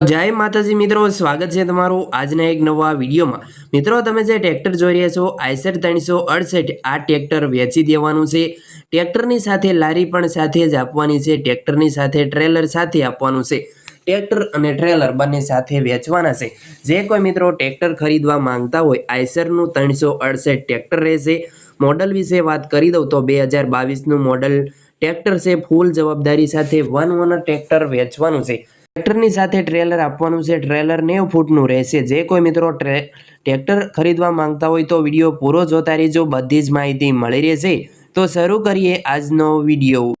जय माताजी मित्रों, स्वागत है तमारू आजना एक नवा विडियो में। मित्रों, तमे जे ट्रेक्टर जोई रह्या छो आयसर 368 आ ट्रेक्टर वेची देवानुं छे। ट्रेक्टरनी साथे लारी पण साथे ज आपवानी छे। ट्रेक्टरनी साथे ट्रेलर साथे आपवानुं छे। ट्रेक्टर अने ट्रेलर बने साथे वेचवाना छे। जे कोई मित्रों ट्रेक्टर खरीदवा मांगता होय आयसरनुं 368 ट्रेक्टर रहेशे। मॉडल विषे बात करी दऊं तो 2022 नुं मॉडल ट्रेक्टर छे। फूल जवाबदारी साथे वन ओनर ट्रेक्टर वेचवानुं छे। ट्रेक्टरनी साथे ट्रेलर आपवानुं छे। ट्रेलर 90 फूटनुं रहेशे। जे कोई मित्रों ट्रेक्टर खरीदवा मांगता होय तो विडियो पूरो जोता रहीजो, बधी ज माहिती मळी रहेशे। तो शरू करीए आजनो विडियो।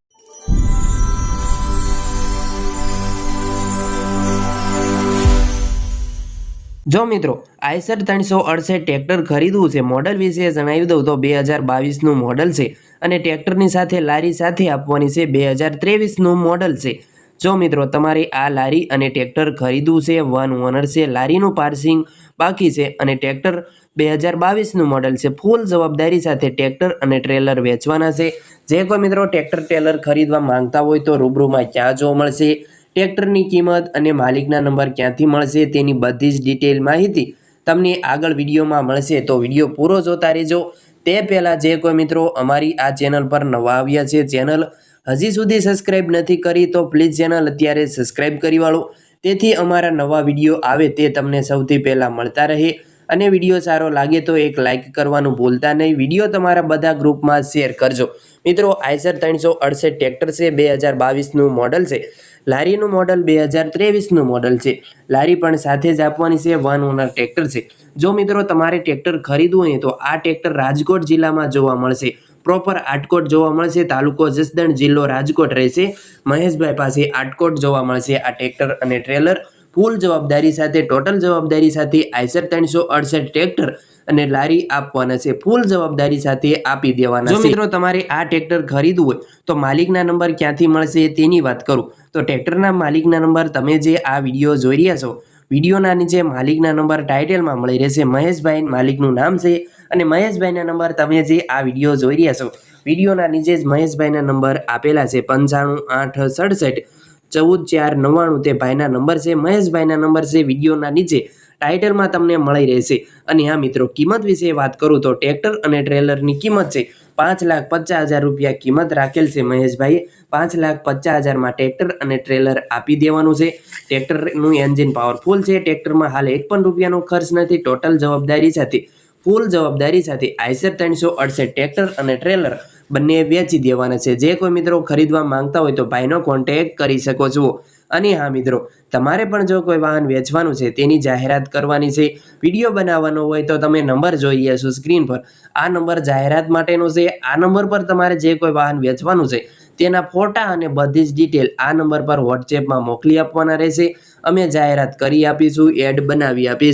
जो मित्रों आयसर 368 ट्रेक्टर खरीदवुं छे, मॉडल विषे जणावी दऊं तो 2022 नुं मॉडल छे अने ट्रेक्टरनी साथे लारी साथे आपवानी छे। 2023 नुं मॉडल छे। जो मित्रों तमारे आ लारी अने ट्रेक्टर खरीदवुं छे, वन ओनर छे, लारीनुं पार्सिंग बाकी छे अने ट्रेक्टर 2022 नुं मॉडल छे। फूल जवाबदारी साथे ट्रेक्टर अने ट्रेलर वेचवाना छे। जे कोई मित्रों ट्रेक्टर ट्रेलर खरीदवा मांगता होय तो रूबरूमां क्यां जोवा मळशे, ट्रेक्टरनी किंमत अने मालिकना नंबर क्यांथी मळशे तेनी बधी ज डिटेल माहिती तमने आगळ विडियोमां मळशे। तो विडियो पूरो जोता रहेजो। ते पहेला जे कोई मित्रों अमारी आ चेनल पर नवा आव्या छे, चेनल हजी सुधी सब्सक्राइब नहीं करी तो प्लीज चेनल अत्यारे सब्सक्राइब करी वाळो, तेथी अमारा नवा विडियो आवे ते तमने सौथी पहेला मळता रहे। अने विडियो सारो लागे तो एक लाइक करवानुं भूलता नहीं। विडियो तमारा बधा ग्रुप में शेर करजो। मित्रों आयसर 368 ट्रेक्टर से 2022 नुं मॉडल छे। लारीनुं मॉडल 2023 नुं मॉडल छे। लारी पण साथे ज आपवानी छे। वन ओनर ट्रेक्टर छे। जो मित्रों तमारे ट्रेक्टर खरीदवुं होय तो आ ट्रेक्टर राजकोट जिल्लामां जोवा मळशे। प्रोपर आटकोट जोवा मळशे। तालुको जसदण, जिल्लो राजकोट रहेशे। महेशभाई पासे आटकोट जोवा मळशे। आ ट्रेक्टर अने ट्रेलर फूल जवाबदारी साथे, टोटल जवाबदारी साथे आयसर 368 ट्रेक्टर अने लारी आपवाना छे। फूल जवाबदारी साथे आपी देवाना छे। जो मित्रों तमारे आ ट्रेक्टर खरीदवुं होय तो मालिकना नंबर क्यांथी मळशे तेनी वात करूं तो ट्रेक्टरना मालिकना नंबर तमे जे आ विडियो जोई रह्या छो विडियोना नीचे मालिकना नंबर टाइटलमां मळी रहेशे। महेशभाई मालिकनुं नाम छे अने महेशभाईना नंबर तमे जे आ विडियो जोई रह्या छो विडियोना नीचे ज महेशभाईना नंबर आपेला छे। 95 8 67 14 4 99 ते भाईना नंबर छे। महेशभाईना नंबर छे विडियोना नीचे टाइटल में तमने मळी रहेशे। अने हाँ मित्रों किंमत विषे बात करूँ तो ट्रेक्टर अने ट्रेलर की किंमत छे 5,50,000 रुपया किंमत राखेल छे। महेशभाई 5,50,000 में ट्रेक्टर अने ट्रेलर आपी देवानुं छे। ट्रेक्टरनुं एंजीन पावरफुल छे। ट्रेक्टर में हाल 1 पण रूपियानो खर्च नथी। टोटल जवाबदारी साथे, फूल जवाबदारी साथे आयसर 368 ट्रेक्टर अने ट्रेलर बंने वेची देवाना छे। जे कोई मित्रों खरीदवा मांगता होय तो भाईनो कॉन्टेक्ट करी शको छो। अने हाँ मित्रों तमारे पण जो कोई वाहन वेचवानुं छे तेनी जाहेरात करवानी छे, विडियो बनाववानो होय तो तमे नंबर जोई रह्या छो स्क्रीन पर। आ नंबर जाहेरात माटेनो छे। आ नंबर पर तमारे जे कोई वाहन वेचवानुं छे तेना फोटा अने बधी ज डिटेल आ नंबर पर व्हाट्सएप में मोकली आपवाना रहेशे। अमे जाहेरात करी आपीशुं, एड बनावी आपीशुं।